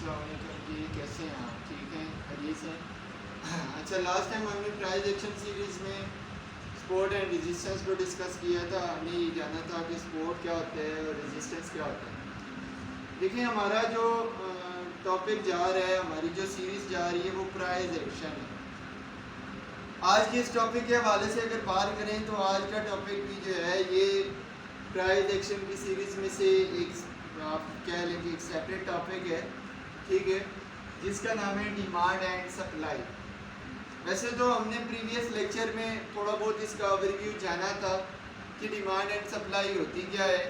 السلام علیکم جی، کیسے ہیں آپ؟ ٹھیک ہیں، خیریت سے؟ اچھا، لاسٹ ٹائم ہم نے پرائز ایکشن سیریز میں سپورٹ اینڈ ریزسٹنس کو ڈسکس کیا تھا. ہم نے یہ جانا تھا کہ سپورٹ کیا ہوتا ہے اور ریزسٹنس کیا ہوتا ہے. دیکھیں، ہمارا جو ٹاپک جا رہا ہے، ہماری جو سیریز جا رہی ہے وہ پرائز ایکشن ہے. آج کے اس ٹاپک کے حوالے سے اگر بات کریں تو آج کا ٹاپک بھی جو ہے یہ پرائز ایکشن کی سیریز میں سے ایک، آپ کہہ لیں کہ ایک سیپریٹ ٹاپک ہے، ٹھیک ہے، جس کا نام ہے ڈیمانڈ اینڈ سپلائی. ویسے تو ہم نے پریویس لیکچر میں تھوڑا بہت اس کا اوور ویو جانا تھا کہ ڈیمانڈ اینڈ سپلائی ہوتی کیا ہے،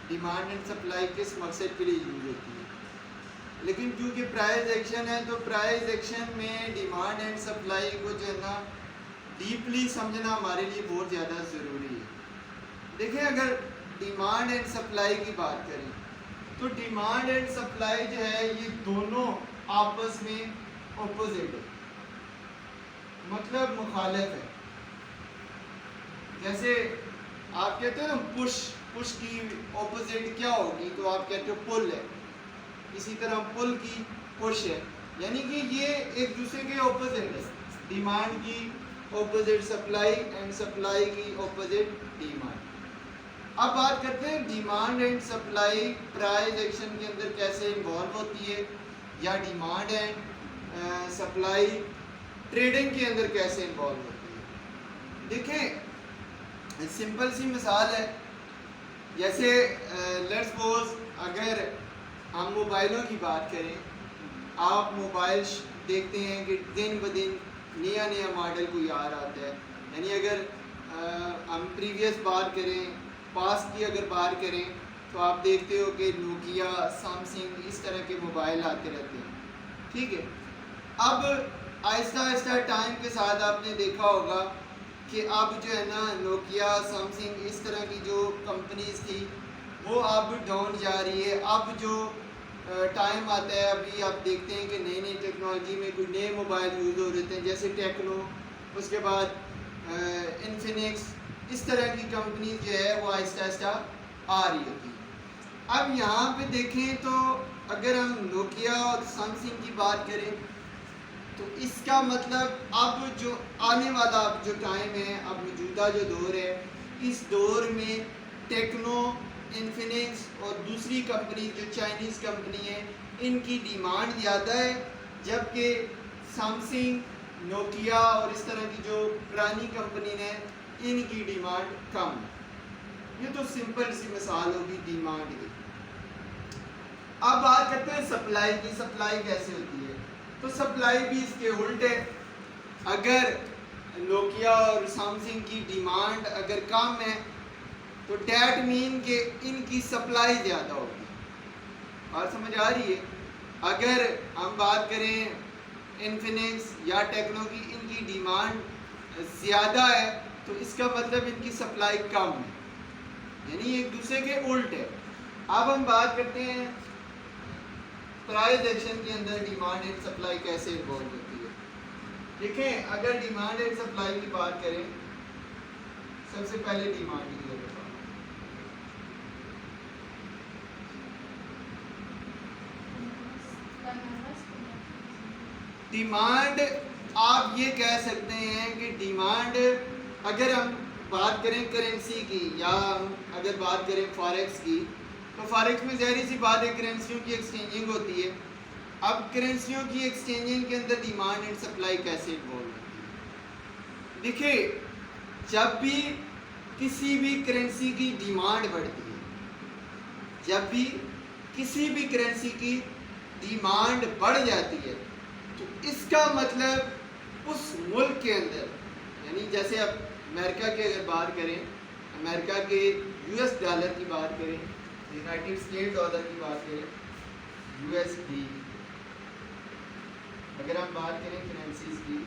ڈیمانڈ اینڈ سپلائی کس مقصد کے لیے یوز ہوتی ہے. لیکن کیونکہ پرائز ایکشن ہے تو پرائز ایکشن میں ڈیمانڈ اینڈ سپلائی کو جو ہے نا ڈیپلی سمجھنا ہمارے لیے بہت زیادہ ضروری ہے. دیکھیں، اگر ڈیمانڈ اینڈ سپلائی کی بات کریں تو ڈیمانڈ اینڈ سپلائی جو ہے یہ دونوں آپس میں اپوزٹ ہے، مطلب مخالف ہے. جیسے آپ کہتے ہیں نا پش کی اپوزٹ کیا ہوگی، تو آپ کہتے ہو پل ہے. اسی طرح پل کی پش ہے، یعنی کہ یہ ایک دوسرے کے اپوزٹ ہے. ڈیمانڈ کی اپوزٹ سپلائی اینڈ سپلائی کی اپوزٹ ڈیمانڈ. اب بات کرتے ہیں demand and supply price action کے اندر کیسے انوالو ہوتی ہے، یا ڈیمانڈ اینڈ سپلائی ٹریڈنگ کے اندر کیسے انوالو ہوتی ہے. دیکھیں، سمپل سی مثال ہے. جیسے لیٹس سپوز اگر ہم موبائلوں کی بات کریں، آپ موبائل دیکھتے ہیں کہ دن بدن نیا ماڈل کوئی آ رہا ہے. یعنی اگر ہم پریویس بات کریں، پاسٹ کی اگر بات کریں تو آپ دیکھتے ہو کہ نوکیا، سیمسنگ، اس طرح کے موبائل آتے رہتے ہیں، ٹھیک ہے. اب آہستہ آہستہ ٹائم کے ساتھ آپ نے دیکھا ہوگا کہ اب جو ہے نا نوکیا، سیمسنگ، اس طرح کی جو کمپنیز تھی وہ اب ڈاؤن جا رہی ہے. اب جو ٹائم آتا ہے، ابھی آپ دیکھتے ہیں کہ نئی نئی ٹیکنالوجی میں کوئی نئے موبائل یوز ہو رہے ہیں، جیسے ٹیکنو، اس کے بعد انفینکس، اس طرح کی کمپنیز جو ہے وہ آہستہ آہستہ آ رہی ہوتی ہیں. اب یہاں پہ دیکھیں تو اگر ہم نوکیا اور سیمسنگ کی بات کریں تو اس کا مطلب اب جو آنے والا اب جو ٹائم ہے، اب موجودہ جو دور ہے، اس دور میں ٹیکنو، انفینکس اور دوسری کمپنی جو چائنیز کمپنی ہے، ان کی ڈیمانڈ زیادہ ہے، جبکہ سیمسنگ، نوکیا اور اس طرح کی جو پرانی کمپنی ہیں ان کی ڈیمانڈ کم ہے. یہ تو سمپل سی مثال ہوگی ڈیمانڈ کی. اب بات کرتے ہیں سپلائی کی. سپلائی کیسے ہوتی ہے؟ تو سپلائی بھی اس کے الٹ ہے. اگر نوکیا اور سیمسنگ کی ڈیمانڈ اگر کم ہے تو دیٹ مین کہ ان کی سپلائی زیادہ ہوگی. بات سمجھ آ رہی ہے؟ اگر ہم بات کریں انفینکس یا ٹیکنو کی، ان کی ڈیمانڈ زیادہ ہے تو اس کا مطلب ان کی سپلائی کم ہے، یعنی ایک دوسرے کے الٹ ہے. اب ہم بات کرتے ہیں پرائز ایکشن کے اندر ڈیمانڈ اینڈ سپلائی کیسے انوالو ہوتی ہے. دیکھیں، اگر ڈیمانڈ اینڈ سپلائی کی بات کریں، سب سے پہلے ڈیمانڈ کی بات. ڈیمانڈ آپ یہ کہہ سکتے ہیں کہ ڈیمانڈ، اگر ہم بات کریں کرنسی کی یا اگر بات کریں فاریکس کی، تو فاریکس میں ظاہری سی بات ہے کرنسیوں کی ایکسچینجنگ ہوتی ہے. اب کرنسیوں کی ایکسچینجنگ کے اندر ڈیمانڈ اینڈ سپلائی کیسے انوالو ہوتی ہے؟ دیکھیے، جب بھی کسی بھی کرنسی کی ڈیمانڈ بڑھتی ہے، جب بھی کسی بھی کرنسی کی ڈیمانڈ بڑھ جاتی ہے تو اس کا مطلب اس ملک کے اندر، یعنی جیسے اب امریکہ کی اگر بات کریں، امریکہ کے یو ایس ڈالر کی بات کریں، یونائٹڈ اسٹیٹ ڈالر کی بات کریں، یو ایس ڈی، اگر ہم بات کریں کرنسیز کی،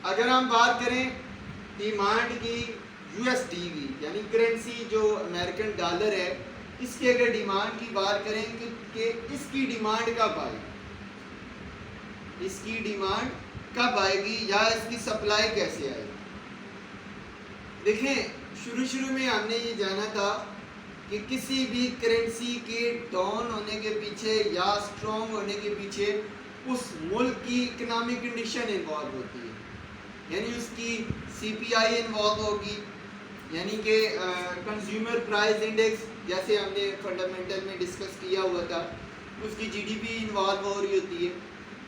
اگر ہم بات کریں ڈیمانڈ کی یو ایس ڈی کی، یعنی کرنسی جو امریکن ڈالر ہے، اس کی اگر ڈیمانڈ کی بات کریں کہ اس کی ڈیمانڈ کب آئے گی، اس کی ڈیمانڈ کب آئے گی یا اس کی سپلائی کیسے آئے گی. دیکھیں شروع میں ہم نے یہ جانا تھا کہ کسی بھی کرنسی کے ڈاؤن ہونے کے پیچھے یا اسٹرانگ ہونے کے پیچھے اس ملک کی اکنامک کنڈیشن انوالو ہوتی ہے، یعنی اس کی سی پی آئی انوالو ہوگی، یعنی کہ کنزیومر پرائز انڈیکس جیسے ہم نے فنڈامنٹل میں ڈسکس کیا ہوا تھا، اس کی جی ڈی پی انوالو ہو رہی ہوتی ہے،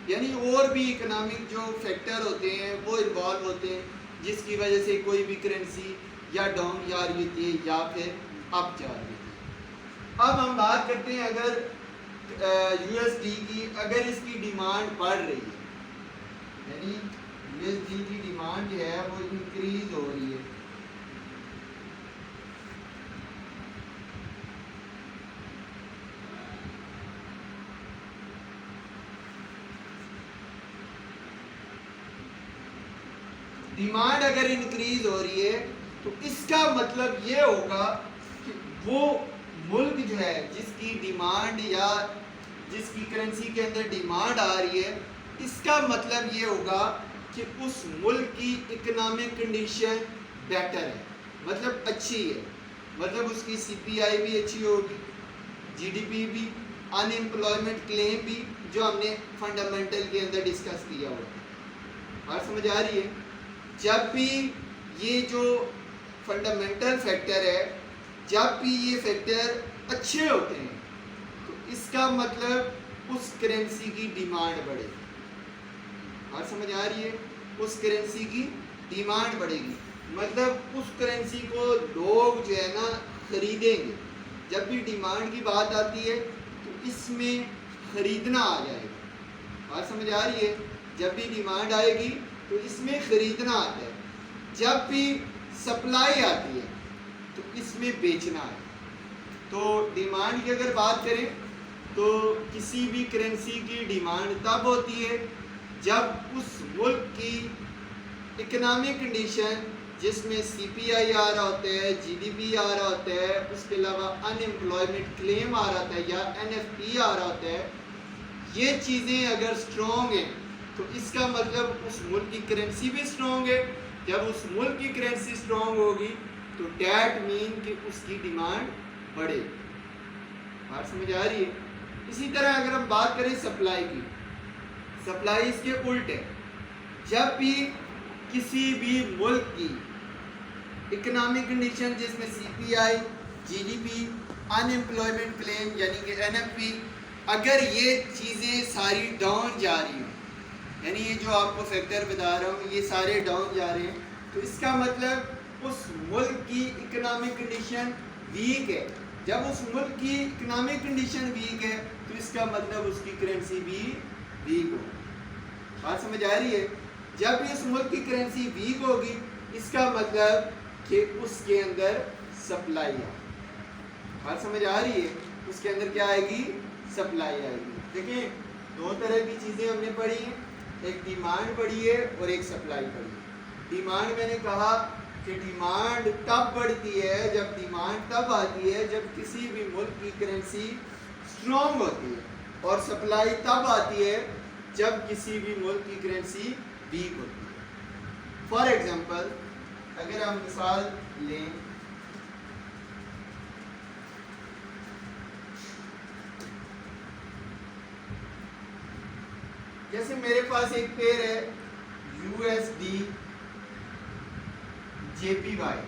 یعنی اور بھی اکنامک جو فیکٹر ہوتے ہیں وہ انوالو ہوتے ہیں جس کی وجہ سے کوئی بھی کرنسی یا ڈاؤن جا رہی ہوتی ہے یا پھر اپ جا رہی ہوتی ہے۔ اب ہم بات کرتے ہیں اگر یو ایس ڈی کی، اگر اس کی ڈیمانڈ بڑھ رہی ہے، یعنی یو ایس ڈی کی ڈیمانڈ جو ہے وہ انکریز ہو رہی ہے، ڈیمانڈ اگر انکریز ہو رہی ہے تو اس کا مطلب یہ ہوگا کہ وہ ملک جو ہے جس کی ڈیمانڈ یا جس کی کرنسی کے اندر ڈیمانڈ آ رہی ہے، اس کا مطلب یہ ہوگا کہ اس ملک کی اکنامک کنڈیشن بیٹر ہے، مطلب اچھی ہے، مطلب اس کی سی پی آئی بھی اچھی ہوگی، جی ڈی پی بھی، ان امپلائمنٹ کلیم بھی، جو ہم نے فنڈامنٹل کے اندر ڈسکس کیا ہوا۔ بات سمجھ آ رہی ہے؟ جب بھی یہ جو فنڈامنٹل فیکٹر ہے، جب بھی یہ فیکٹر اچھے ہوتے ہیں تو اس کا مطلب اس کرنسی کی ڈیمانڈ بڑھے گی۔ بات سمجھ آ رہی ہے؟ اس کرنسی کی ڈیمانڈ بڑھے گی، مطلب اس کرنسی کو لوگ جو ہے نا خریدیں گے۔ جب بھی ڈیمانڈ کی بات آتی ہے تو اس میں خریدنا آ جائے گا۔ بات سمجھ آ رہی ہے؟ جب بھی ڈیمانڈ آئے گی تو اس میں خریدنا آتا ہے، جب بھی سپلائی آتی ہے تو اس میں بیچنا ہے۔ تو ڈیمانڈ کی اگر بات کریں تو کسی بھی کرنسی کی ڈیمانڈ تب ہوتی ہے جب اس ملک کی اکنامک کنڈیشن جس میں سی پی آئی آ رہا ہوتا ہے، جی ڈی پی آ رہا ہوتا ہے، اس کے علاوہ ان امپلائمنٹ کلیم آ رہا ہوتا ہے یا این ایف پی آ رہا ہوتا ہے، یہ چیزیں اگر اسٹرانگ ہیں تو اس کا مطلب اس ملک کی کرنسی بھی اسٹرانگ ہے۔ جب اس ملک کی کرنسی اسٹرانگ ہوگی تو دیٹ مین کہ اس کی ڈیمانڈ بڑھے۔ بات سمجھ آ رہی ہے؟ اسی طرح اگر ہم بات کریں سپلائی کی، سپلائی اس کے الٹ ہے۔ جب بھی کسی بھی ملک کی اکنامک کنڈیشن جس میں سی پی آئی، جی ڈی پی، ان امپلائمنٹ کلیم یعنی کہ این ایف پی، اگر یہ چیزیں ساری ڈاؤن جا رہی ہیں، یعنی یہ جو آپ کو فیکٹر بتا رہا ہوں یہ سارے ڈاؤن جا رہے ہیں، تو اس کا مطلب اس ملک کی اکنامک کنڈیشن ویک ہے۔ جب اس ملک کی اکنامک کنڈیشن ویک ہے تو اس کا مطلب اس کی کرنسی بھی ویک ہو۔ بات سمجھ آ رہی ہے؟ جب بھی اس ملک کی کرنسی ویک ہوگی اس کا مطلب کہ اس کے اندر سپلائی ہے۔ بات سمجھ آ رہی ہے؟ اس کے اندر کیا آئے گی؟ سپلائی آئے گی۔ دیکھیں دو طرح کی چیزیں ہم نے پڑھی ہیں، ایک ڈیمانڈ پڑھی ہے اور ایک سپلائی پڑھی ہے۔ ڈیمانڈ میں نے کہا کہ ڈیمانڈ تب بڑھتی ہے، جب ڈیمانڈ تب آتی ہے جب کسی بھی ملک کی کرنسی اسٹرانگ ہوتی ہے، اور سپلائی تب آتی ہے جب کسی بھی ملک کی کرنسی ویک ہوتی ہے۔ فار ایگزامپل اگر ہم مثال لیں، جیسے میرے پاس ایک پیر ہے you S D J P Y,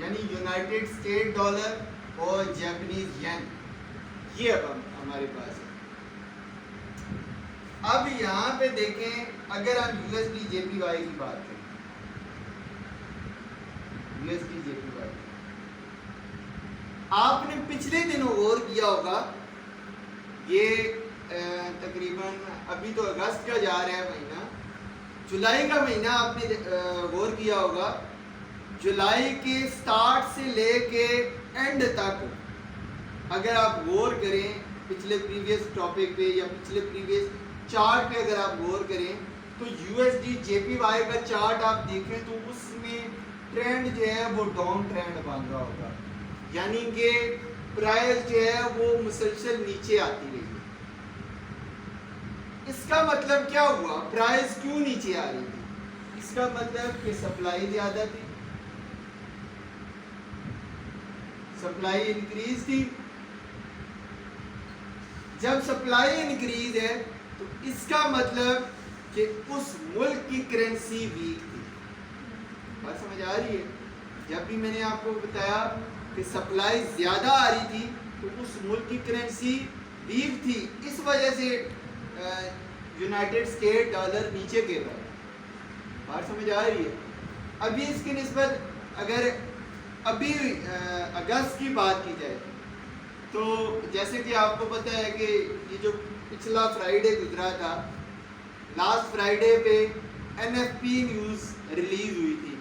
یعنی یونائٹڈ اسٹیٹ ڈالر اور جاپنیز ین، یہ اب ہمارے پاس ہے۔ اب یہاں پہ دیکھیں اگر ہم you S D J P Y کی بات کریں، you S D J P Y, آپ نے پچھلے دنوں غور کیا ہوگا، یہ تقریباً ابھی تو اگست کا جا رہا ہے مہینہ، جولائی کا مہینہ آپ نے غور کیا ہوگا، جولائی کے سٹارٹ سے لے کے اینڈ تک اگر آپ غور کریں پچھلے پریویس ٹاپک پہ یا پچھلے پریویس چارٹ پہ اگر آپ غور کریں تو you S D J P Y کا چارٹ آپ دیکھیں تو اس میں ٹرینڈ جو ہے وہ ڈاؤن ٹرینڈ بن رہا ہوگا، یعنی کہ پرائز جو ہے وہ مسلسل نیچے آتی رہی۔ اس کا مطلب کیا ہوا؟ پرائز کیوں نیچے آ رہی تھی؟ اس کا مطلب کہ سپلائی زیادہ تھی، سپلائی انکریز تھی. جب سپلائی انکریز ہے تو اس کا مطلب کہ اس ملک کی کرنسی ویک تھی. بات سمجھ آ رہی ہے؟ جب بھی میں نے آپ کو بتایا کہ سپلائی زیادہ آ رہی تھی تو اس ملک کی کرنسی ویک تھی, اس وجہ سے یونائٹڈ اسٹیٹ ڈالر نیچے گر رہا ہے. بات سمجھ آ رہی ہے؟ ابھی اس کی نسبت اگر ابھی اگست کی بات کی جائے تو جیسے کہ آپ کو پتہ ہے کہ یہ جو پچھلا فرائیڈے گزرا تھا, لاسٹ فرائیڈے پہ NFP نیوز ریلیز ہوئی تھی,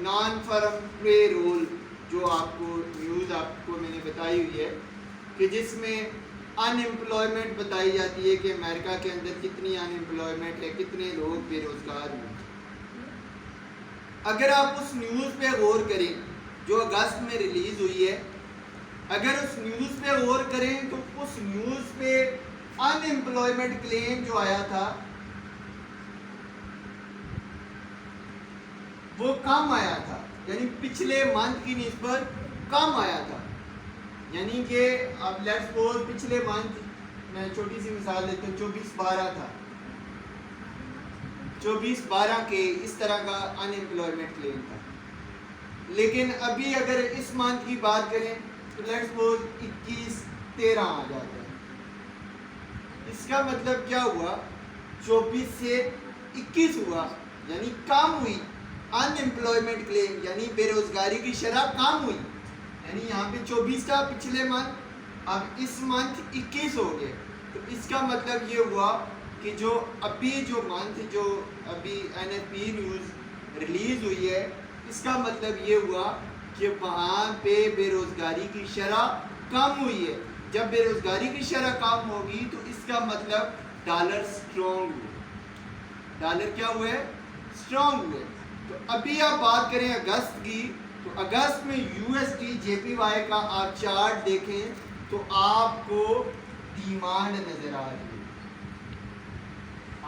نان فرم پے رول, جو آپ کو نیوز آپ کو میں نے بتائی ہوئی ہے کہ جس میں ان امپلائمنٹ بتائی جاتی ہے کہ امریکہ کے اندر کتنی ان امپلائمنٹ ہے, کتنے لوگ بے روزگار ہیں. اگر آپ اس نیوز پہ غور کریں جو اگست میں ریلیز ہوئی ہے, اگر اس نیوز پہ غور کریں تو اس نیوز پہ ان امپلائمنٹ کلیم جو آیا تھا وہ کم آیا تھا, یعنی پچھلے منتھ کی نسبت کم آیا تھا. یعنی کہ اب لیٹس سپوز پچھلے منتھ میں چھوٹی سی مثال دیتا ہوں, 24/12 تھا, 24/12 کے اس طرح کا ان امپلائمنٹ کلیم تھا. لیکن ابھی اگر اس منتھ کی بات کریں تو لیٹس سپوز 21/13 آ جاتا ہے. اس کا مطلب کیا ہوا, 24 سے 21 ہوا, یعنی کم ہوئی ان امپلائمنٹ کلیم, یعنی بے روزگاری کی شرح کم ہوئی. یعنی یہاں پہ 24 تھا پچھلے منتھ, اب اس منتھ 21 ہو گئے. تو اس کا مطلب یہ ہوا کہ جو ابھی جو منتھ جو ابھی NFP نیوز ریلیز ہوئی ہے, اس کا مطلب یہ ہوا کہ وہاں پہ بے روزگاری کی شرح کم ہوئی ہے. جب بے روزگاری کی شرح کم ہوگی تو اس کا مطلب ڈالر سٹرونگ ہوئے. ڈالر کیا ہوئے؟ سٹرونگ ہوئے. تو ابھی آپ بات کریں اگست کی, تو اگست میں USD JPY کا آپ چارٹ دیکھیں تو آپ کو ڈیمانڈ نظر آ رہی ہوگی.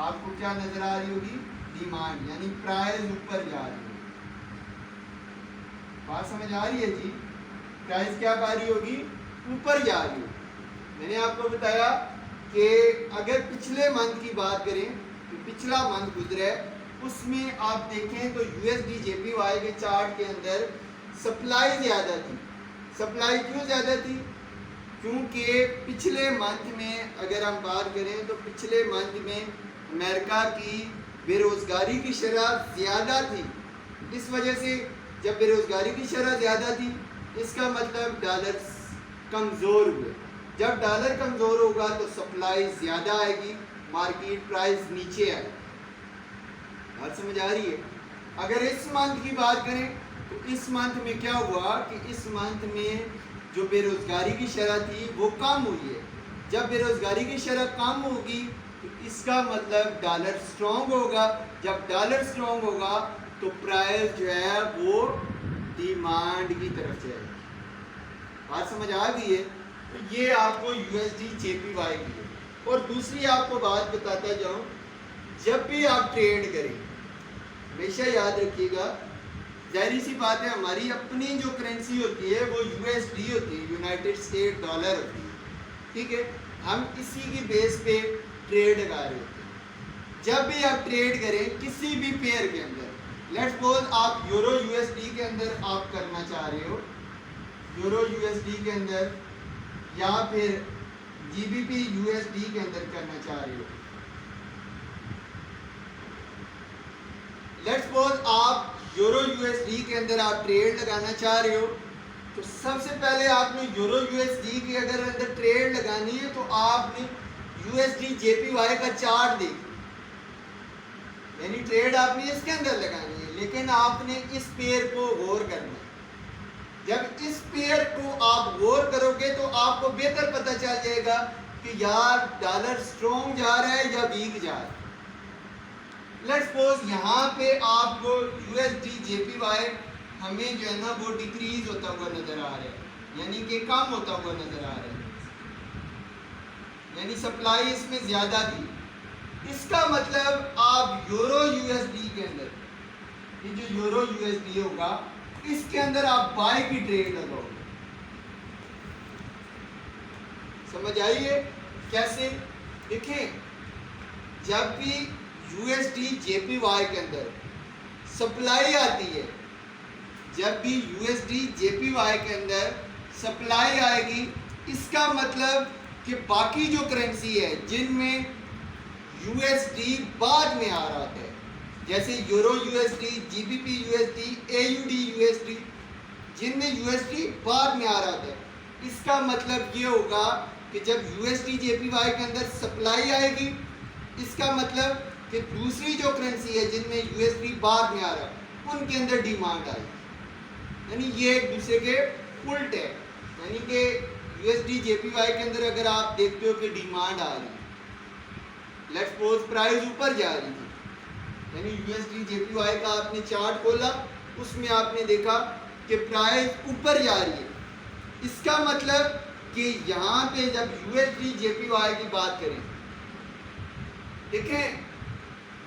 آپ کو کیا نظر آ رہی ہوگی؟ ڈیمانڈ, یعنی پرائز اوپر جا رہی ہوگی. بات سمجھ آ رہی ہے جی؟ پرائز کیا کر رہی ہوگی؟ اوپر جا رہی ہوگی. میں نے آپ کو بتایا کہ اگر پچھلے منتھ کی بات کریں تو پچھلا منتھ گزرا ہے, اس میں آپ دیکھیں تو USD JPY کے چارٹ کے اندر سپلائی زیادہ تھی. سپلائی کیوں زیادہ تھی؟ کیونکہ پچھلے منتھ میں اگر ہم بات کریں تو پچھلے منتھ میں امریکہ کی بے روزگاری کی شرح زیادہ تھی. اس وجہ سے جب بے روزگاری کی شرح زیادہ تھی اس کا مطلب ڈالر کمزور ہوئے. جب ڈالر کمزور ہوگا تو سپلائی زیادہ آئے گی, مارکیٹ پرائز نیچے آئے. بات سمجھ آ رہی ہے؟ اگر اس منتھ کی بات کریں تو اس منتھ میں کیا ہوا کہ اس منتھ میں جو بے روزگاری کی شرح تھی وہ کم ہوئی ہے. جب بے روزگاری کی شرح کم ہوگی تو اس کا مطلب ڈالر سٹرونگ ہوگا. جب ڈالر سٹرونگ ہوگا تو پرائز جو ہے وہ ڈیمانڈ کی طرف جائے گی. بات سمجھ آ گئی ہے؟ تو یہ آپ کو USD JPY کی ہے. اور دوسری آپ کو بات بتاتا جاؤں, جب بھی آپ ٹریڈ کریں ہمیشہ یاد رکھیے گا, ظاہری سی بات ہے ہماری اپنی جو کرنسی ہوتی ہے وہ USD ہوتی ہے, یونائٹڈ اسٹیٹ ڈالر ہوتی ہے, ٹھیک ہے. ہم اسی کی بیس پہ ٹریڈ لگا رہے ہوتے ہیں. جب بھی آپ ٹریڈ کریں کسی بھی پیئر کے اندر, لیٹس سپوز آپ یورو USD کے اندر آپ کرنا چاہ رہے ہو, یورو USD کے اندر, یا پھر GBP USD کے اندر کرنا چاہ رہے ہو. لیٹس سپوز آپ یورو USD کے اندر آپ ٹریڈ لگانا چاہ رہے ہو, تو سب سے پہلے آپ نے یورو USD کے اگر اندر ٹریڈ لگانی ہے تو آپ نے USD JPY کا چارٹ دیکھیں, یعنی ٹریڈ آپ نے اس کے اندر لگانی ہے, لیکن آپ نے اس پیئر کو غور کرنا ہے. جب اس پیئر کو آپ غور کرو گے تو آپ کو بہتر پتہ چل جائے گا کہ یار ڈالر سٹرونگ جا رہا ہے یا ویک جا رہا ہے. لیٹس سپوز یہاں پہ آپ کو USD JPY ہمیں جو ہے نا وہ ڈیکریز ہوتا ہوا نظر آ رہا ہے, یعنی کہ کم ہوتا ہوا نظر آ رہا ہے, یعنی سپلائی اس میں زیادہ تھی. اس کا مطلب آپ یورو USD کے اندر, یہ جو یورو USD ہوگا اس کے اندر آپ بائی کی ٹریڈ لگاؤ گے. سمجھ آئیے کیسے؟ دیکھیں جب بھی you S D J P Y کے اندر سپلائی آتی ہے، جب بھی you S D J P Y کے اندر سپلائی آئے گی، اس کا مطلب کہ باقی جو کرنسی ہے جن میں یو ایس ڈی بعد میں آ رہا ہے، جیسے euro U S D, G B P U S D, A U D U S D, جن میں یو ایس ڈی بعد میں آ رہا ہے، اس کا مطلب یہ ہوگا کہ جب you S D J P Y کے اندر سپلائی آئے گی، اس کا مطلب کہ دوسری جو کرنسی ہے جن میں یو ایس ڈی بعد میں آ رہا ہے ان کے اندر ڈیمانڈ آئے گی. یعنی یہ ایک دوسرے کے الٹ ہے. یعنی کہ you S D J P Y کے اندر اگر آپ دیکھتے ہو کہ ڈیمانڈ آ رہی ہے، لیٹس سپوز پرائز اوپر جا رہی تھی، یعنی you S D J P Y کا آپ نے چارٹ کھولا، اس میں آپ نے دیکھا کہ پرائز اوپر جا رہی ہے، اس کا مطلب کہ یہاں پہ جب you S D J P Y کی بات کریں، دیکھیں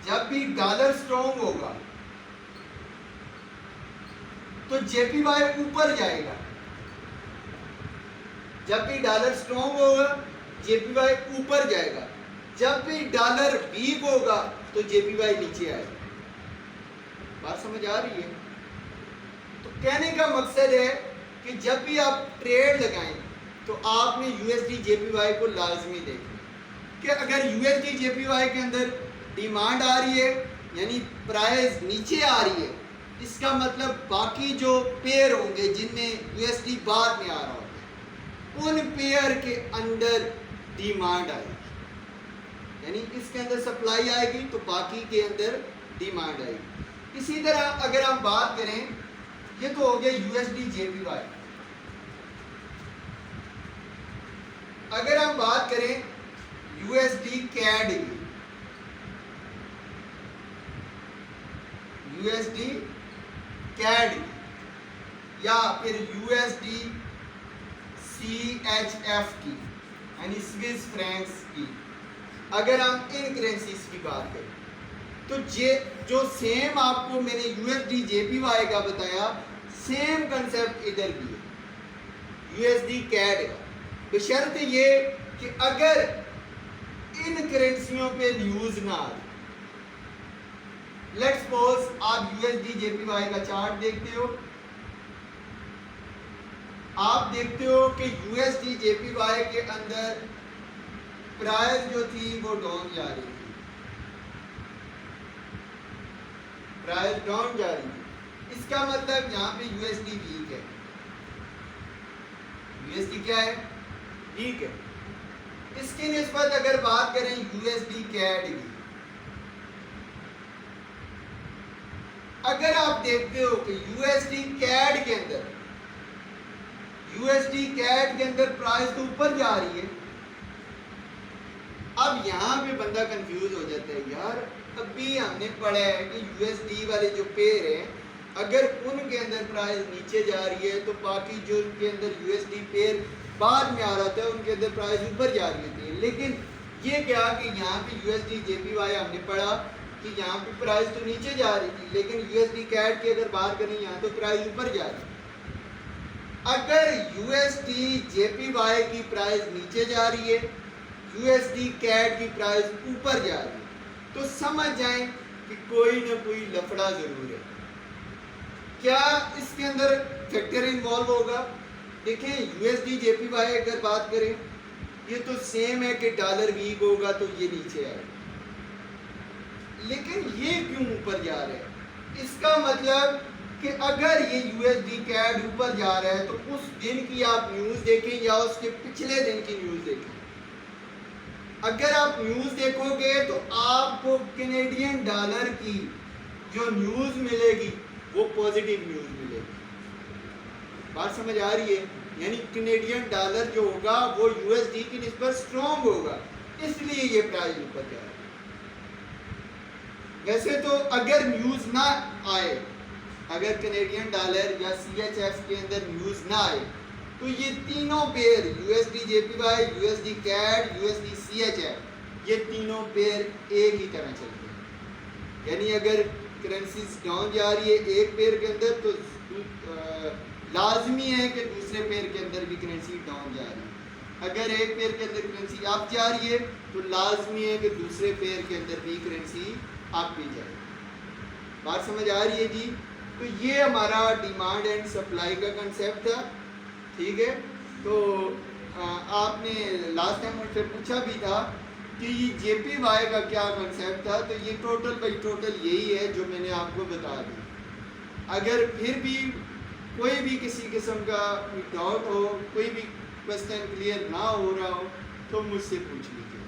جب بھی ڈالر سٹرونگ ہوگا تو جے پی وائی اوپر جائے گا، جب بھی ڈالر سٹرونگ ہوگا جے پی وائی اوپر جائے گا، جب بھی ڈالر ویک ہوگا تو جے پی وائی نیچے آئے گا. بات سمجھ آ رہی ہے؟ تو کہنے کا مقصد ہے کہ جب بھی آپ ٹریڈ لگائیں تو آپ نے you S D J P Y کو لازمی دیکھنا کہ اگر you S D J P Y کے اندر ڈیمانڈ آ رہی ہے، یعنی پرائز نیچے آ رہی ہے، اس کا مطلب باقی جو پیئر ہوں گے جن میں یو ایس ڈی بعد میں آ رہا ہوگا، ان پیئر کے اندر ڈیمانڈ آئے گی. یعنی اس کے اندر سپلائی آئے گی تو باقی کے اندر ڈیمانڈ آئے گی. اسی طرح اگر ہم بات کریں، یہ تو ہو گیا you S D J P Y. اگر ہم بات کریں یو ایس ڈی کیڈ کی، یو ایس ڈی کیڈ کی یا پھر U S D C H F کی، یعنی سوئس فرینکس کی، اگر ہم ان کرنسیز کی بات کریں تو جو سیم آپ کو میں نے you S D J P Y کا بتایا، سیم کنسیپٹ ادھر بھی ہے یو ایس ڈی کیڈ کا، بشرط یہ کہ اگر ان کرنسیوں پہ نیوز نہ آئے. لیٹس سپوز آپ you S D J P Y کا چارٹ دیکھتے ہو، آپ دیکھتے ہو کہ you S D J P Y کے اندر پرائز جو تھی وہ ڈاؤن جا رہی تھی، پرائز ڈاؤن جا رہی تھی. اس کا مطلب یہاں پہ یو ایس ڈی ویک ہے. یو ایس ڈی کیا ہے؟ ویک ہے. اس کی نسبت اگر بات کریں یو ایس ڈی کیڈ کی، اگر آپ دیکھتے ہو کہ یو ایس ڈی کیڈ کے اندر، یو ایس ڈی کیڈ کے اندر پرائز تو اوپر جا رہی ہے. اب یہاں پہ بندہ کنفیوز ہو جاتا ہے، یار ابھی ہم نے پڑھا ہے کہ یو ایس ڈی والے جو پیر ہیں اگر ان کے اندر پرائز نیچے جا رہی ہے تو باقی جو ان کے اندر یو ایس ڈی پیر بعد میں آ رہا تھا ان کے اندر پرائز اوپر جا رہی تھی. لیکن یہ کیا کہ یہاں پہ you S D J P Y ہم نے پڑھا کہ یہاں پہ پرائز تو نیچے جا رہی تھی، لیکن یو ایس ڈی کیڈ کی اگر بات کریں یہاں تو پرائز اوپر جا رہی ہے. اگر you S D J P Y کی پرائز نیچے جا رہی ہے، یو ایس ڈی کیڈ کی پرائز اوپر جا رہی ہے، تو سمجھ جائیں کہ کوئی نہ کوئی لفڑا ضرور ہے. کیا اس کے اندر فیکٹر انوالو ہوگا؟ دیکھیں you S D J P Y اگر بات کریں، یہ تو سیم ہے کہ ڈالر ویک ہوگا تو یہ نیچے آئے، لیکن یہ کیوں اوپر جا رہا ہے؟ اس کا مطلب کہ اگر یہ یو ایس ڈی کیڈ اوپر جا رہا ہے تو اس دن کی آپ نیوز دیکھیں یا اس کے پچھلے دن کی نیوز دیکھیں. اگر آپ نیوز دیکھو گے تو آپ کو کینیڈین ڈالر کی جو نیوز ملے گی وہ پازیٹیو نیوز ملے گی. بات سمجھ آ رہی ہے؟ یعنی کینیڈین ڈالر جو ہوگا وہ یو ایس ڈی کی نسبت سٹرونگ ہوگا، اس لیے یہ پرائز اوپر جا رہا ہے. ویسے تو اگر نیوز نہ آئے، اگر کینیڈین ڈالر یا سی ایچ ایف کے اندر نیوز نہ آئے تو یہ تینوں pair U S D J P Y, U S D CAD, U S D C H F, یہ تینوں پیر ایک ہی طرح چلتے ہیں. یعنی اگر کرنسیز ڈاؤن جا رہی ہے ایک پیئر کے اندر تو لازمی ہے کہ دوسرے پیئر کے اندر بھی کرنسی ڈاؤن جا رہی ہے. اگر ایک پیئر کے اندر کرنسی اپ جا رہی ہے تو لازمی ہے کہ دوسرے پیئر کے اندر بھی کرنسی اپ بھی جائے. بات سمجھ آ رہی ہے جی؟ تو یہ ہمارا ڈیمانڈ اینڈ سپلائی کا کنسیپٹ تھا. ٹھیک ہے. تو آپ نے لاسٹ ٹائم مجھ سے پوچھا بھی تھا کہ یہ جے پی وائی کا کیا کنسیپٹ تھا. تو یہ ٹوٹل بائی ٹوٹل یہی ہے جو میں نے آپ کو بتا دی. اگر پھر بھی کوئی بھی کسی قسم کا ڈاؤٹ ہو, کوئی بھی کوسچن کلیئر نہ ہو رہا ہو تو مجھ سے پوچھ لیجیے.